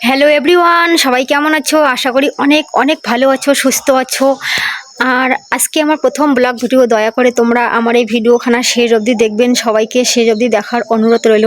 Hello everyone, সবাই কেমন আছো? আশা করি অনেক অনেক ভালো আছো, সুস্থ আছো। আর আজকে আমার প্রথম ব্লগ ভিডিও, দয়া করে তোমরা আমার এই ভিডিওখানা শেষ অবধি দেখবেন, সবাইকে শেষ অবধি দেখার অনুরোধ রইল।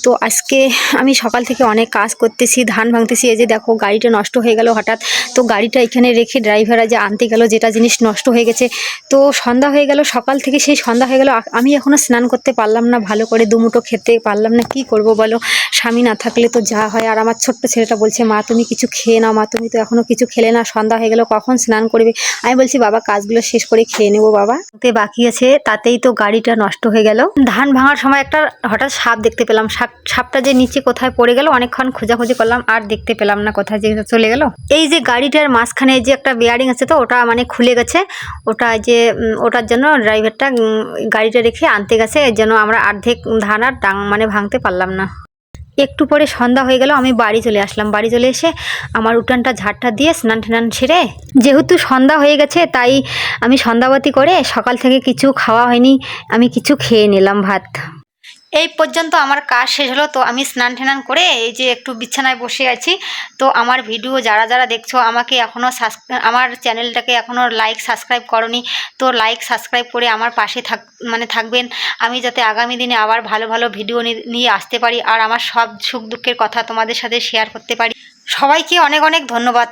তো আজকে আমি সকাল থেকে অনেক কাজ করতেছি, ধান ভাঙতেছি। এই যে দেখো, গাড়িটা নষ্ট হয়ে গেল হঠাৎ। তো গাড়িটা এখানে রেখে ড্রাইভাররা যে আনতে গেল, যেটা জিনিস নষ্ট হয়ে গেছে। তো সন্ধ্যা হয়ে গেল, সকাল থেকে সেই সন্ধ্যা হয়ে গেল, আমি এখনও স্নান করতে পারলাম না, ভালো করে দুমুঠো খেতে পারলাম না। কি করব বলো, স্বামী না থাকলে তো যা হয়। আর আমার ছোট্ট ছেলেটা বলছে, মা তুমি কিছু খেয়ে নাও, মা তুমি তো এখনো কিছু খেলে না, সন্ধ্যা হয়ে গেল, কখন স্নান করবে? আমি বলছি, বাবা কাজগুলো শেষ করে খেয়ে নেবো বাবা, তে বাকি আছে। তাতেই তো গাড়িটা নষ্ট হয়ে গেল। ধান ভাঙার সময় একটা হঠাৎ সাপ দেখতে পেলাম। সাপটা যে নিচে কোথায় পড়ে গেল, অনেকক্ষণ খোঁজাখুঁজি করলাম, আর দেখতে পেলাম না কোথায় যে চলে গেল। এই যে গাড়িটার মাঝখানে যে একটা বেয়ারিং আছে, তো ওটা মানে খুলে গেছে। ওটা যে ওটার জন্য ড্রাইভারটা গাড়িটা রেখে আনতে গেছে, এর জন্য আমরা অর্ধেক ধান আর মানে ভাঙতে পারলাম না। একটু পরে সন্ধ্যা হয়ে গেল, আমি বাড়ি চলে আসলাম। বাড়ি চলে এসে আমার উঠানটা ঝাড়টা দিয়ে স্নান টান সেরে, যেহেতু সন্ধ্যা হয়ে গেছে তাই আমি সন্ধ্যাবাতি করে, সকাল থেকে কিছু খাওয়া হয়নি, আমি কিছু খেয়ে নিলাম ভাত। এই পর্যন্ত আমার কাজ শেষ হলো। তো আমি স্নান টান করে এই যে একটু বিছানায় বসে আছি। তো আমার ভিডিও যারা যারা দেখছো, আমাকে এখনও আমার চ্যানেলটাকে এখনও লাইক সাবস্ক্রাইব করনি, তো লাইক সাবস্ক্রাইব করে আমার পাশে থাকবেন। আমি যাতে আগামী দিনে আবার ভালো ভালো ভিডিও নিয়ে আসতে পারি, আর আমার সব সুখ দুঃখের কথা তোমাদের সাথে শেয়ার করতে পারি। সবাইকে অনেক অনেক ধন্যবাদ।